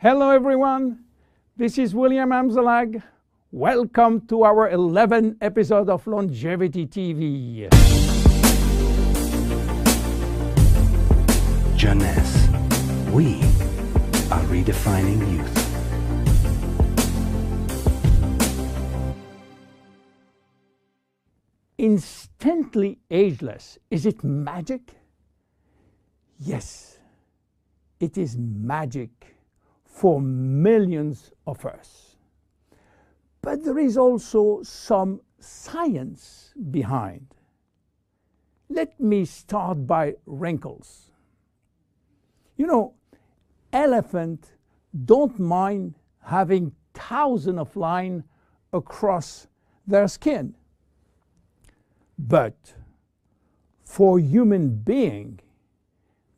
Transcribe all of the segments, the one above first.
Hello everyone, this is William Amzalag. Welcome to our 11th episode of Longevity TV. Jeunesse, we are redefining youth. Instantly ageless, is it magic? Yes, it is magic for millions of us. But there is also some science behind. Let me start by wrinkles. You know, elephants don't mind having thousands of lines across their skin. But for human beings,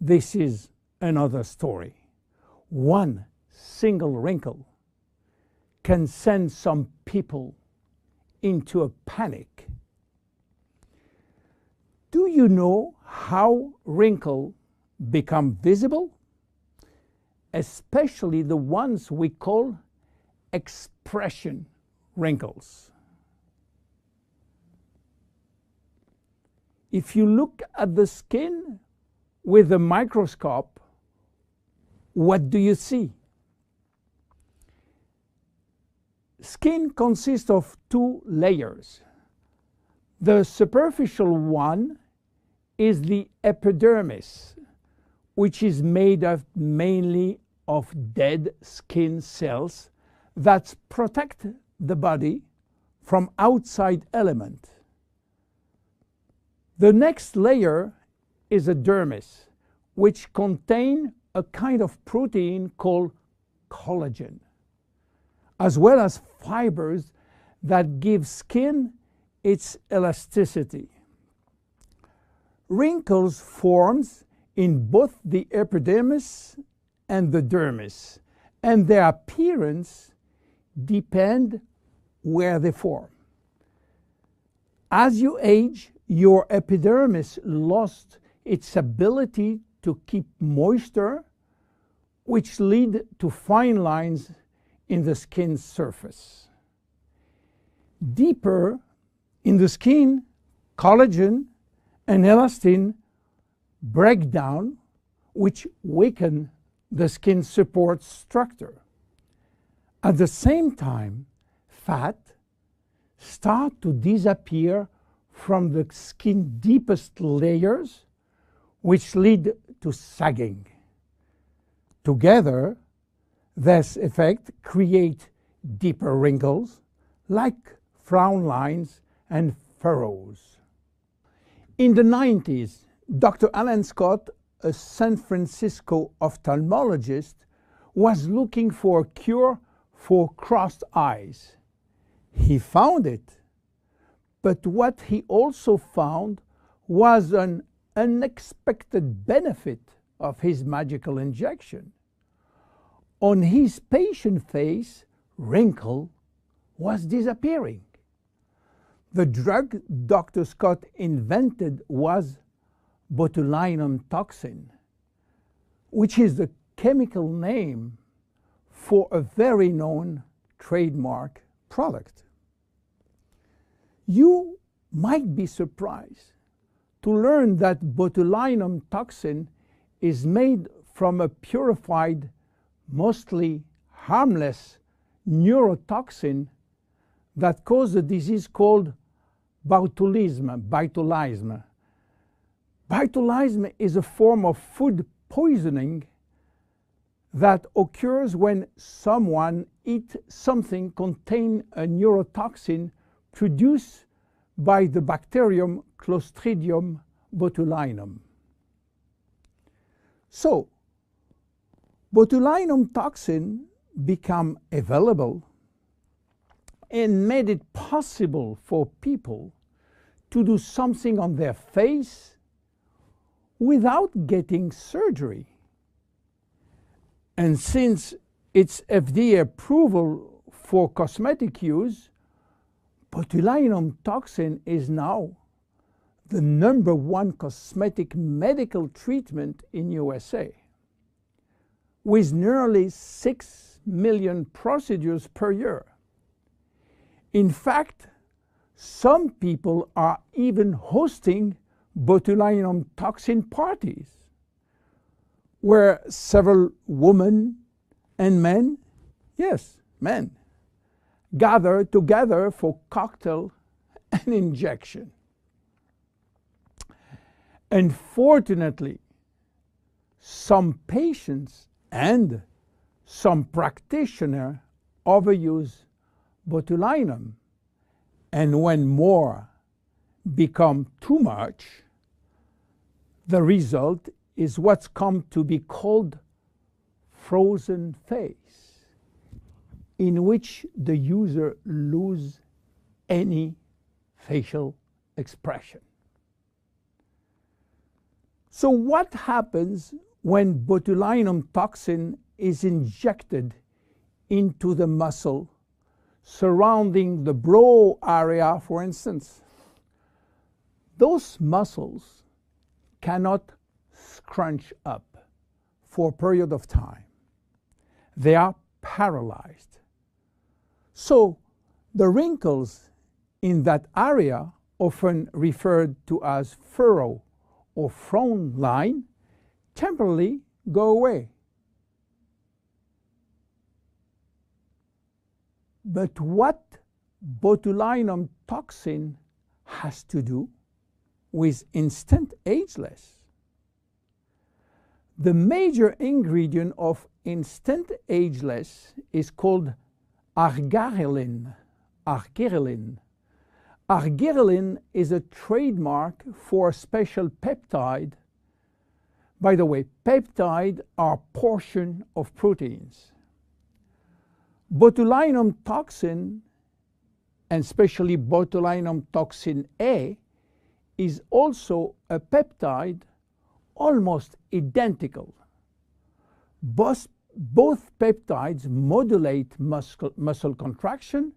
this is another story. One single wrinkle can send some people into a panic. Do you know how wrinkles become visible? Especially the ones we call expression wrinkles. If you look at the skin with a microscope, what do you see? Skin consists of two layers. The superficial one is the epidermis, which is made up mainly of dead skin cells that protect the body from outside elements. The next layer is a dermis, which contains a kind of protein called collagen, as well as fibers that give skin its elasticity. Wrinkles form in both the epidermis and the dermis, and their appearance depends where they form. As you age, your epidermis lost its ability to keep moisture, which lead to fine lines in the skin's surface. Deeper in the skin, collagen and elastin break down, which weaken the skin support structure. At the same time, fat start to disappear from the skin's deepest layers, which lead to sagging. Together, this effect creates deeper wrinkles like frown lines and furrows. In the 90s, Dr. Alan Scott, a San Francisco ophthalmologist, was looking for a cure for crossed eyes. He found it. But what he also found was an unexpected benefit of his magical injection. On his patient face, wrinkle was disappearing. The drug Dr. Scott invented was botulinum toxin, which is the chemical name for a very known trademark product. You might be surprised to learn that botulinum toxin is made from a purified, mostly harmless neurotoxin that causes a disease called botulism. Botulism is a form of food poisoning that occurs when someone eats something containing a neurotoxin produced by the bacterium Clostridium botulinum. So, botulinum toxin became available and made it possible for people to do something on their face without getting surgery. And since its FDA approval for cosmetic use, botulinum toxin is now the #1 cosmetic medical treatment in USA. with nearly 6 million procedures per year. In fact, some people are even hosting botulinum toxin parties, where several women and men, yes, men, gather together for cocktail and injection. Unfortunately, some patients and some practitioners overuse botulinum, and when more become too much, the result is what's come to be called frozen face, in which the user loses any facial expression. So what happens when botulinum toxin is injected into the muscle surrounding the brow area, for instance? Those muscles cannot scrunch up for a period of time. They are paralyzed. So the wrinkles in that area, often referred to as furrow or frown line, temporarily go away. But what botulinum toxin has to do with instant ageless? The major ingredient of instant ageless is called arginine. Arginine. Arginine is a trademark for a special peptide. By the way, peptides are portions of proteins. Botulinum toxin, and especially botulinum toxin A, is also a peptide almost identical. Both peptides modulate muscle contraction,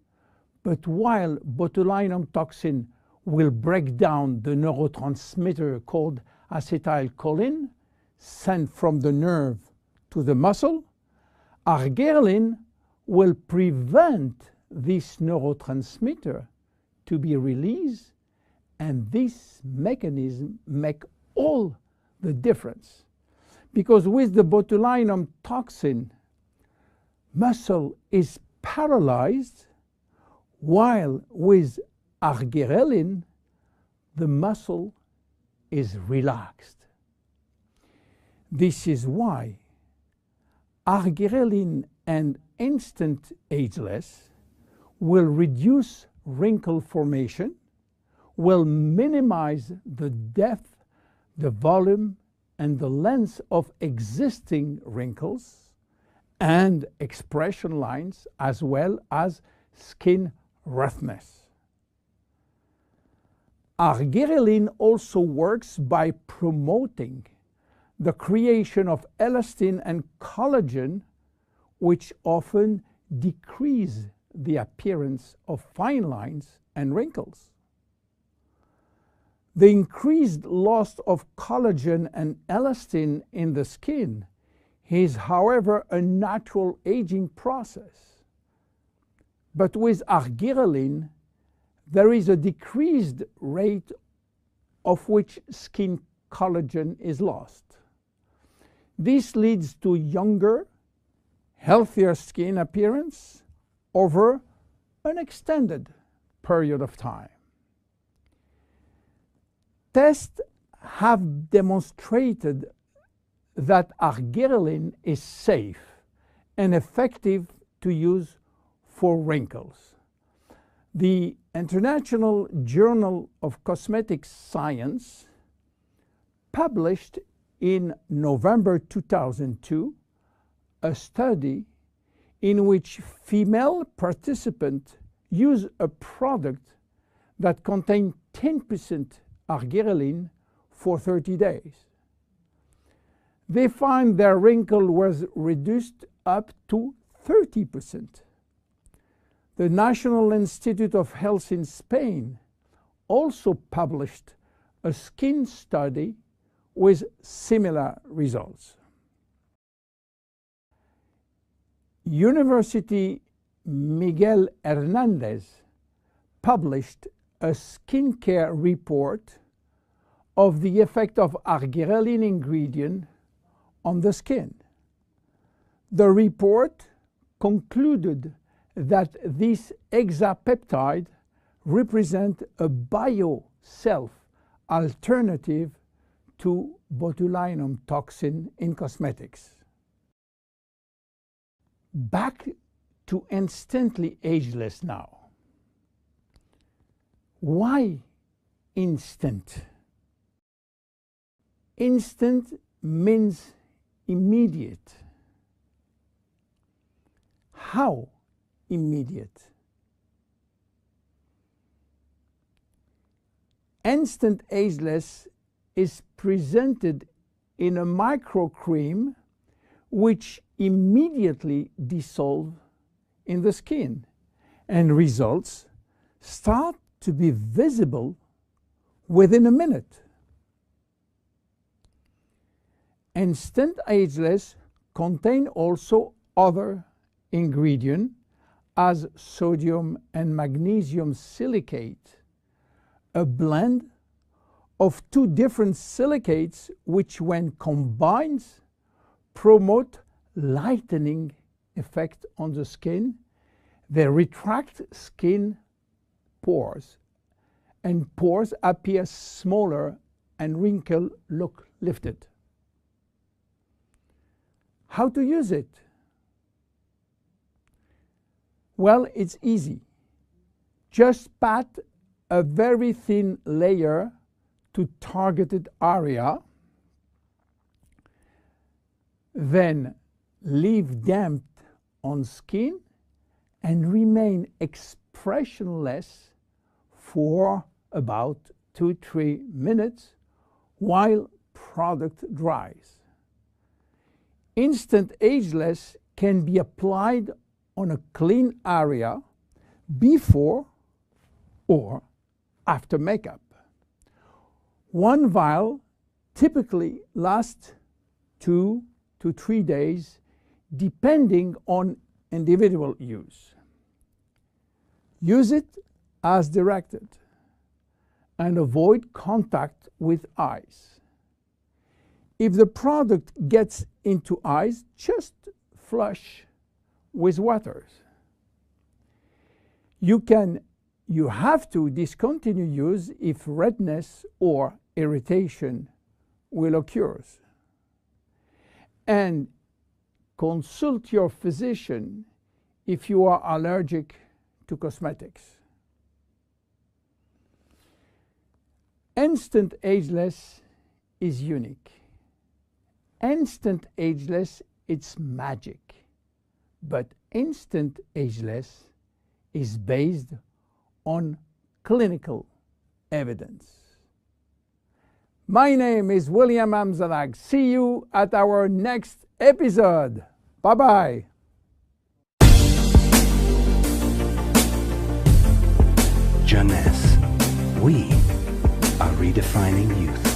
but while botulinum toxin will break down the neurotransmitter called acetylcholine sent from the nerve to the muscle, arginine will prevent this neurotransmitter to be released, and this mechanism makes all the difference. Because with the botulinum toxin, muscle is paralyzed, while with arginine, the muscle is relaxed. This is why arginine and instant ageless will reduce wrinkle formation, will minimize the depth, the volume, and the length of existing wrinkles and expression lines, as well as skin roughness. Arginine also works by promoting the creation of elastin and collagen, which often decrease the appearance of fine lines and wrinkles. The increased loss of collagen and elastin in the skin is, however, a natural aging process. But with arginine, there is a decreased rate of which skin collagen is lost. This leads to younger, healthier skin appearance over an extended period of time. Tests have demonstrated that arginine is safe and effective to use for wrinkles. The International Journal of Cosmetic Science published in November 2002 a study in which female participants used a product that contained 10% arginine for 30 days. They find their wrinkle was reduced up to 30%. The National Institute of Health in Spain also published a skin study with similar results. University Miguel Hernandez published a skincare report of the effect of argyreline ingredient on the skin. The report concluded that this hexapeptide represents a bio-self alternative to botulinum toxin in cosmetics. Back to instantly ageless now. Why instant? Instant means immediate. How immediate? Instant ageless is presented in a microcream which immediately dissolve in the skin, and results start to be visible within a minute. Instant ageless contain also other ingredients as sodium and magnesium silicate, a blend of two different silicates which when combined promote lightening effect on the skin. They retract skin pores, and pores appear smaller and wrinkles look lifted. How to use it? Well, it's easy. Just pat a very thin layer to targeted area, then leave damp on skin and remain expressionless for about 2-3 minutes while product dries. Instant ageless can be applied on a clean area before or after makeup. One vial typically lasts 2 to 3 days depending on individual use. Use it as directed and avoid contact with eyes. If the product gets into eyes, just flush with water. You have to discontinue use if redness or irritation will occur. And consult your physician if you are allergic to cosmetics. Instant ageless is unique. Instant ageless, it's magic. But instant ageless is based on clinical evidence. My name is William Amzalag. See you at our next episode. Bye-bye. Jeunesse, we are redefining youth.